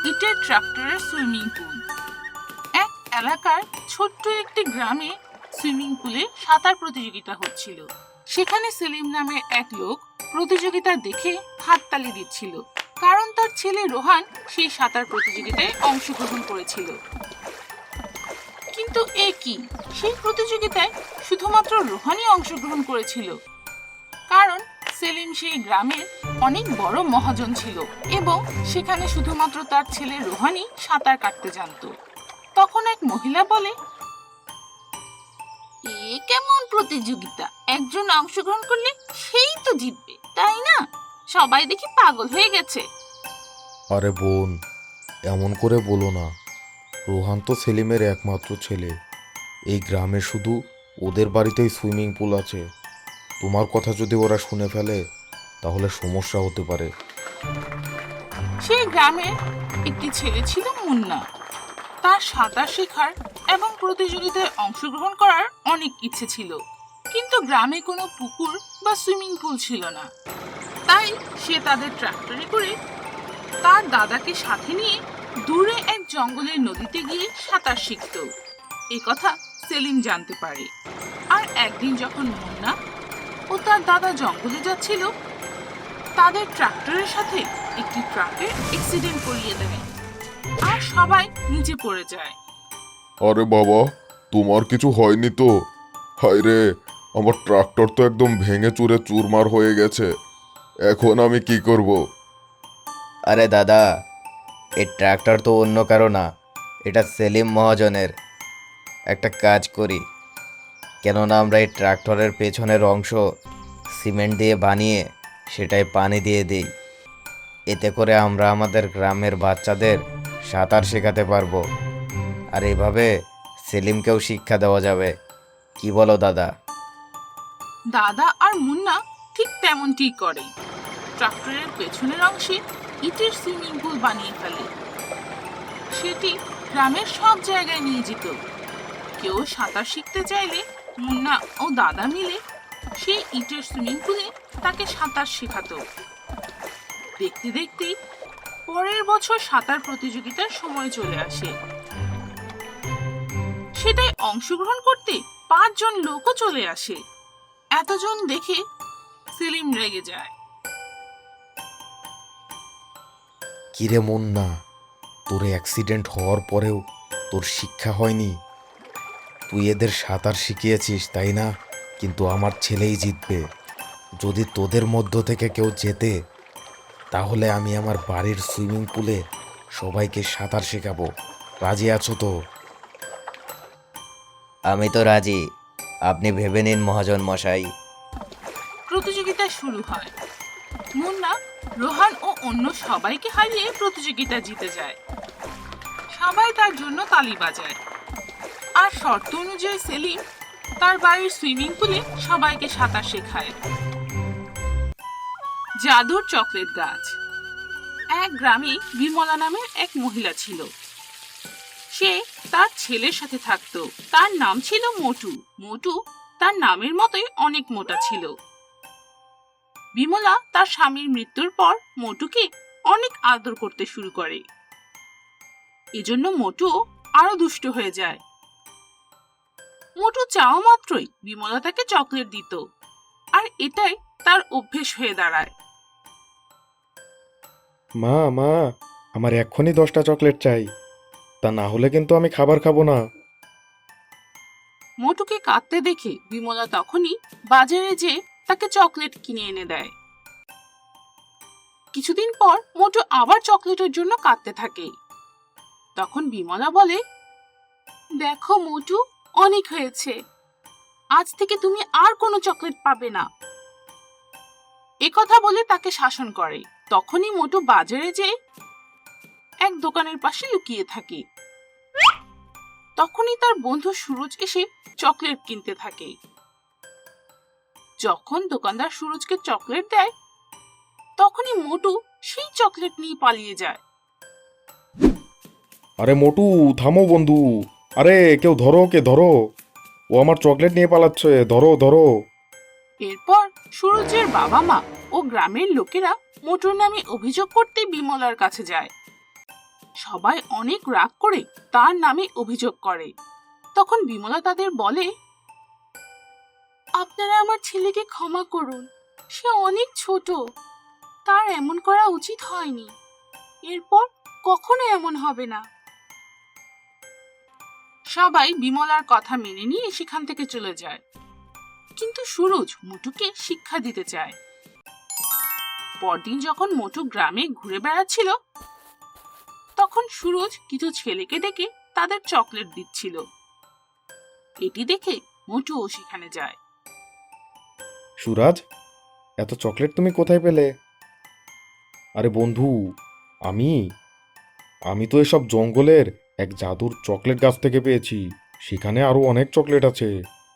ইটের ট্রাক্টরের swimming pool. এক এলাকার ছোট্ট একটি গ্রামে সুইমিং পুলে সাঁতার প্রতিযোগিতা হচ্ছিল। সেখানে সেলিম নামের এক লোক প্রতিযোগিতা দেখে হাততালি দিচ্ছিল, কারণ তার ছেলে রোহান সেই সাঁতার প্রতিযোগিতায় অংশগ্রহণ করেছিল। কিন্তু এ কি, সেই প্রতিযোগিতায় শুধুমাত্র রোহানই অংশগ্রহণ করেছিল, কারণ সেলিম সেই গ্রামের অনেক বড় মহাজন ছিল এবং সেখানে শুধুমাত্র তার ছেলে রোহানই সাঁতার কাটতে জানত। তখন এক মহিলা বলে, এ কেমন প্রতিযোগিতা? একজন অংশগ্রহণ করলে সেই তো জিতবে, তাই না? সবাই দেখি পাগল হয়ে গেছে। আরে বোন, এমন করে বলো না। রোহান তো সেলিমের একমাত্র ছেলে। এই গ্রামে শুধু ওদের বাড়িতেই সুইমিং পুল আছে। তোমার কথা যদি ওরা শুনে ফেলে তাহলে সমস্যা হতে পারে। সেই গ্রামের একটি ছেলে ছিল মুন্না। তার সাঁতার শেখার এবং প্রতিযোগিতায় অংশগ্রহণ করার অনেক ইচ্ছে ছিল, কিন্তু গ্রামে কোনো পুকুর বা সুইমিং পুল ছিল না। তাই সে তাদের ট্রাক্টরে করে তার দাদাকে সাথে নিয়ে দূরে এক জঙ্গলের নদীতে গিয়ে সাঁতার শিখত। এই কথা সেলিম জানতে পারে। আর একদিন যখন মুন্না ও তার দাদা জঙ্গলে যাচ্ছিল, তাদের ট্রাক্টরের সাথে একটি ট্রাকের অ্যাক্সিডেন্ট করিয়ে দেয় আর সবাই নিচে পড়ে যায়। আরে বাবা, তোমার কিছু হয়নি তো? হায় রে, আমার ট্রাক্টর তো একদম ভেঙে চুরে চুরমার হয়ে গেছে। এখন আমি কি করব? আরে দাদা, এই ট্রাক্টর তো অন্য কারো না, এটা সেলিম মহাজনের। একটা কাজ করি, কেননা আমরা এই ট্রাক্টরের পেছনের অংশ সিমেন্ট দিয়ে বানিয়ে সেটাই পানি দিয়ে দিই। এতে করে আমরা আমাদের গ্রামের বাচ্চাদের সাঁতার শেখাতে পারবো, আর এভাবে সেলিমকেও শিক্ষা দেওয়া যাবে। কি বলো দাদা? দাদা আর মুন্না ঠিক তেমনটি করে। ট্রাক্টরের পেছনের অংশে ইটের সুইমিং পুল বানিয়ে ফেলে। সেটি গ্রামের সব জায়গায় নিয়ে যেত। কেউ সাঁতার শিখতে চাইলে মুন্না ও দাদা মিলে সেই ইটের সুইমিং পুলে তাকে সাঁতার শেখাতো। দেখতে দেখতে পরের বছর সাঁতার প্রতিযোগিতার সময় চলে আসে। সেটাই অংশগ্রহণ করতে 5 জন লোকও চলে আসে। এতজন দেখে সেলিম রেগে যায়। কিরে মুন্না, তোর অ্যাক্সিডেন্ট হওয়ার পরেও তোর শিক্ষা হয়নি? তুই এদের সাঁতার শিখিয়েছিস, তাই না? কিন্তু আমার ছেলেই জিতবে। যদি তোদের মধ্য থেকে কেউ জেতে, তাহলে আমি আমার বাড়ির সুইমিং পুলে সবাইকে সাঁতার শেখাবো। রাজি আছো তো? আমি তো রাজি, আপনি ভেবে নিন মহাজন মশাই। প্রতিযোগিতা শুরু হয়। মুন্না রোহান ও অন্য সবাইকে হারিয়ে প্রতিযোগিতা জিতে যায়। সবাই তার জন্য তালি বাজায়। আর শর্ত অনুযায়ী সেলিম তার বাড়ির সুইমিং পুলে সবাইকে সাঁতার শেখায়। জাদুর চকলেট গাছ। এক গ্রামে বিমলা নামের এক মহিলা ছিল। সে তার ছেলের সাথে থাকতো। তার নাম ছিল মোটু। মোটু তার নামের মতোই অনেক মোটা ছিল। বিমলা তার স্বামীর মৃত্যুর পর মোটুকে অনেক আদর করতে শুরু করে। এজন্য মোটু আরো দুষ্ট হয়ে যায়। মোটু চাওয়া মাত্রই বিমলা তাকে চকলেট দিত, আর এটাই তার অভ্যেস হয়ে দাঁড়ায়। মা মা, আমার এক্ষুনি 10টা চকলেট চাই, তা না হলে কিন্তু আমি খাবার খাবো না। মোটুকে কাঁদতে দেখে বিমলা তখনই বাজারে যেয়ে তাকে চকলেট কিনে এনে দেয়। কিছুদিন পর মোটু আবার চকলেটের জন্য কাঁদতে থাকে। তখন বিমলা বলে, দেখো মোটু, অনেক হয়েছে, আজ থেকে তুমি আর কোনো চকলেট পাবে না। একথা বলে তাকে শাসন করে। তখনই মোটু বাজারে যেয়ে এক দোকানের পাশে লুকিয়ে থাকে। তখনই তার বন্ধু সুরজ এসে চকলেট কিনতে থাকে। যখন দোকানদার সুরজকে চকলেট দেয়, তখনই মোটু সেই চকলেট নিয়ে পালিয়ে যায়। আরে মোটু, থামো বন্ধু। আরে কেউ ধরো, ওকে ধরো, ও আমার চকলেট নিয়ে পালাচ্ছে, ধরো ধরো। এরপর সুরজের বাবা মা ও গ্রামের লোকেরা মোটুর নামে অভিযোগ করতে বিমলার কাছে যায়। সবাই অনেক রাগ করে তার নামে অভিযোগ করে। তখন বিমলা তাদের বলে, আপনারা আমার ছেলেকে ক্ষমা করুন, সে অনেক ছোট, তার এমন করা উচিত হয়নি, এরপর কখনো এমন হবে না। সবাই বিমলার কথা মেনে নিয়ে সেখান থেকে চলে যায়, কিন্তু সুরজ মোটুকে শিক্ষা দিতে চায়। পরদিন যখন মোটু গ্রামে ঘুরে বেড়াচ্ছিল, তখন সুরজ কিছু ছেলেকে ডেকে তাদের চকলেট দিচ্ছিল। এটি দেখে মোটুও সেখানে যায়। সুরাজ, এত চকলেট তুমি কোথায় পেলে? আরে বন্ধু, আমি আমি তো এসব জঙ্গলের এক জাদুর চকলেট গাছ থেকে পেয়েছি। সেখানে আরো অনেক চকলেট আছে,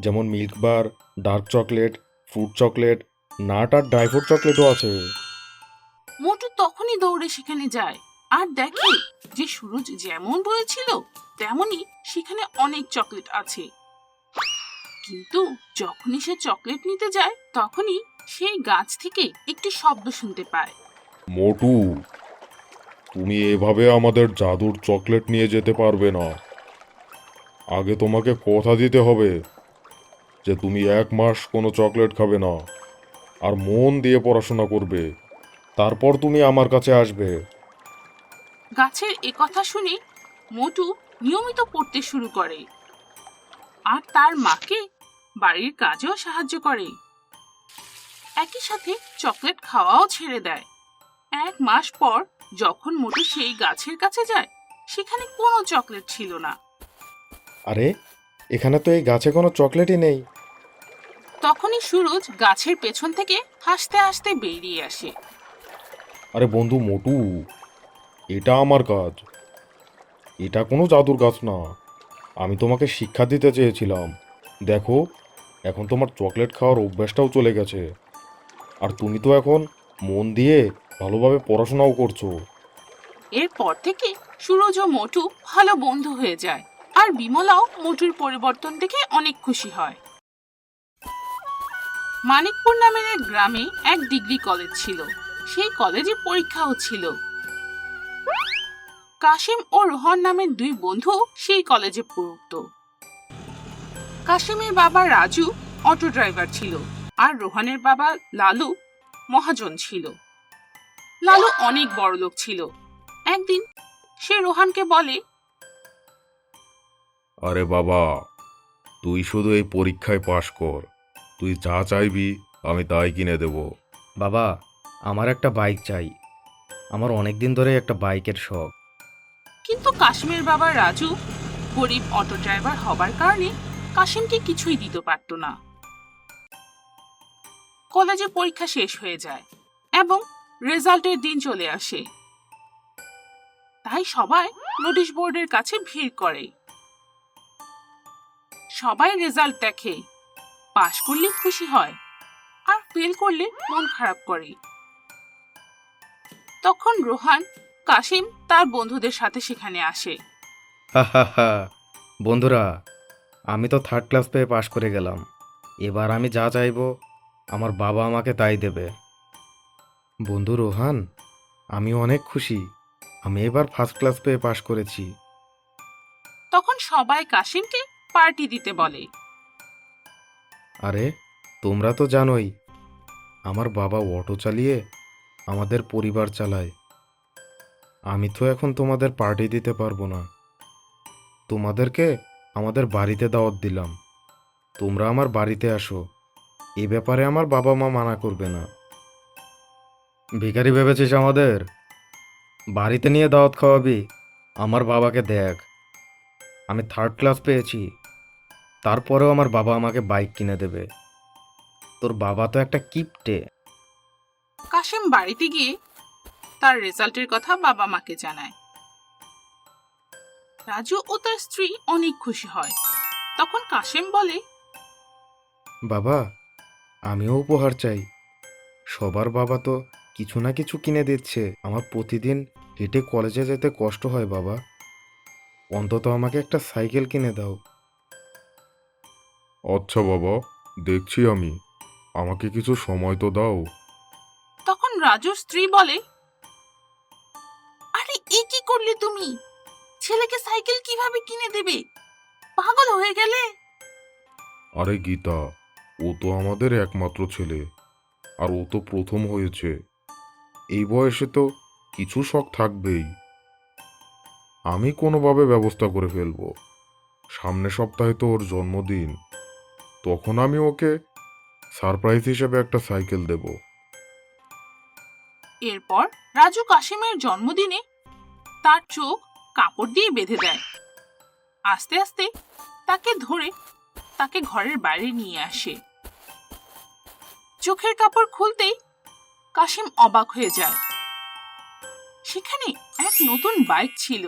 যেমন milk bar, dark chocolate, fruit chocolate, nut আর ড্রাই ফ্রুট চকলেটও আছে। মোটু তখনই দৌড়ে সেখানে যায় আর দেখে যে সুরজ যেমন বলেছিল তেমনই সেখানে অনেক চকলেট আছে। কিন্তু যখনই সে চকলেট নিতে যায়, তখনই সেই গাছ থেকে একটি শব্দ শুনতে পায়। মোটু, তুমি এভাবে আমাদের জাদুর চকলেট নিয়ে যেতে পারবে না। আগে তোমাকে কথা দিতে হবে যে তুমি 1 মাস কোনো চকলেট খাবে না আর মন দিয়ে পড়াশোনা করবে, তারপর তুমি আমার কাছে আসবে। গাছের এ কথা শুনে মোটু নিয়মিত পড়তে শুরু করে আর তার মাকে বাড়ির কাজেও সাহায্য করে। একই সাথে চকলেট খাওয়াও ছেড়ে দেয়। 1 মাস পর যখন মোটু সেই গাছের কাছে যায়, সেখানে কোনো চকলেট ছিল না। আরে, এখানে তো এই গাছে কোনো চকলেটই নেই। তখনই সুরজ গাছের পেছন থেকে হাসতে হাসতে বেরিয়ে আসে। আরে বন্ধু মোটু, এটা আমার কাজ, এটা কোনো জাদুর গাছ না। আমি তোমাকে শিক্ষা দিতে চেয়েছিলাম। দেখো, এখন তোমার চকলেট খাওয়ার অভ্যাসটাও চলে গেছে, আর তুমি তো এখন মন দিয়ে ভালোভাবে পড়াশোনাও করছো। এরপর থেকে সুরজ ও মোটু ভালো বন্ধু হয়ে যায়, আর বিমলাও মোটুর পরিবর্তন দেখে অনেক খুশি হয়। মানিকপুর নামের এক গ্রামে এক ডিগ্রি কলেজ ছিল। সেই কলেজে পরীক্ষা হচ্ছিল। কাশিম ও রোহন নামের দুই বন্ধু সেই কলেজে পড়তো। কাশিমের বাবা রাজু অটো ড্রাইভার ছিল, আর রোহনের বাবা লালু মহাজন ছিল। লালু অনেক বড়লোক ছিল। একদিন সে রোহানকে বলে, আরে বাবা, তুই শুধু এই পরীক্ষায় পাশ কর, তুই যা চাইবি আমি তাই কিনে দেব। বাবা, আমার একটা বাইক চাই। আমার অনেক দিন ধরে একটা বাইকের শখ। কিন্তু কাশিমের বাবা রাজু গরিব অটো ড্রাইভার হবার কারণে কাশিমকে কিছুই দিতে পারত না। কলেজে পরীক্ষা শেষ হয়ে যায় এবং রেজাল্টের দিন চলে আসে। তাই সবাই নোটিশ বোর্ডের কাছে ভিড় করে। সবাই রেজাল্ট দেখে, পাশ করলে খুশি হয় আর ফেল করলে মন খারাপ করে। তখন রোহান কাশিম তার বন্ধুদের সাথে সেখানে আসে। হা হা হা, বন্ধুরা, আমি তো 3rd ক্লাস পেয়ে পাশ করে গেলাম। এবার আমি যা চাইবো আমার বাবা আমাকে তাই দেবে। বন্ধু রোহান, আমি অনেক খুশি, আমি এবার 1st ক্লাস পেয়ে পাশ করেছি। তখন সবাই কাশিমকে পার্টি দিতে বলে। আরে, তোমরা তো জানোই আমার বাবা অটো চালিয়ে আমাদের পরিবার চালায়। আমি তো এখন তোমাদের পার্টি দিতে পারবো না। তোমাদেরকে আমাদের বাড়িতে দাওয়াত দিলাম, তোমরা আমার বাড়িতে আসো। এই ব্যাপারে আমার বাবা মা মানা করবে না। ভিখারি ভেবেছিস আমাদের? বাড়িতে নিয়ে দাওয়াত খাওয়াবি? আমার বাবাকে দেখ, আমি 3rd ক্লাস পেয়েছি, তারপরেও আমার বাবা আমাকে বাইক কিনে দেবে। তোর বাবা তো একটা কিপটে। কাশিম বাড়িতে গিয়ে তার রেজাল্টের কথা বাবা মাকে জানায়। রাজু ও তার স্ত্রী অনেক খুশি হয়। তখন কাশিম বলে, বাবা, আমিও উপহার চাই। সবার বাবা তো কিছু না কিছু কিনে দিচ্ছে, আমার প্রতিদিন হেঁটে কলেজে যেতে কষ্ট হয় বাবা। অন্তত আমাকে একটা সাইকেল কিনে দাও। আচ্ছা বাবা, দেখছি আমি, আমাকে কিছু সময় তো দাও। তখন রাজুর স্ত্রী বলে, আরে এ কি করলে তুমি? ছেলেকে সাইকেল কিভাবে কিনে দেবে? পাগল হয়ে গেলে? আরে গীতা, ও তো আমাদের একমাত্র ছেলে, আর ও তো প্রথম হয়েছে। এই বয়সে তো কিছু শখ থাকবেই। আমি কোনোভাবে ব্যবস্থা করে ফেলবো। সামনের সপ্তাহে তো ওর জন্মদিন, তখন আমি ওকে সারপ্রাইজ হিসেবে একটা সাইকেল দেব। এরপর রাজু কাশিমের জন্মদিনে তার চোখ কাপড় দিয়ে বেঁধে দেয়। আস্তে আস্তে তাকে ধরে তাকে ঘরের বাইরে নিয়ে আসে। চোখের কাপড় খুলতেই কাশিম অবাক হয়ে যায়। সেখানে এক নতুন বাইক ছিল।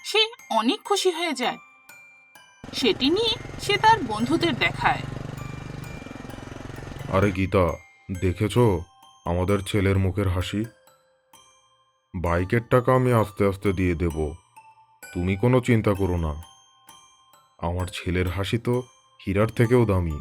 সে অনেক খুশি হয়ে যায়। সেটি নিয়ে সে তার বন্ধুদের দেখায়। আরে গীতা, দেখেছো আমাদের ছেলের মুখের হাসি? বাইকের টাকা আমি আস্তে আস্তে দিয়ে দেব, তুমি কোনো চিন্তা করো না। আমার ছেলের হাসি তো হীরার থেকেও দামি।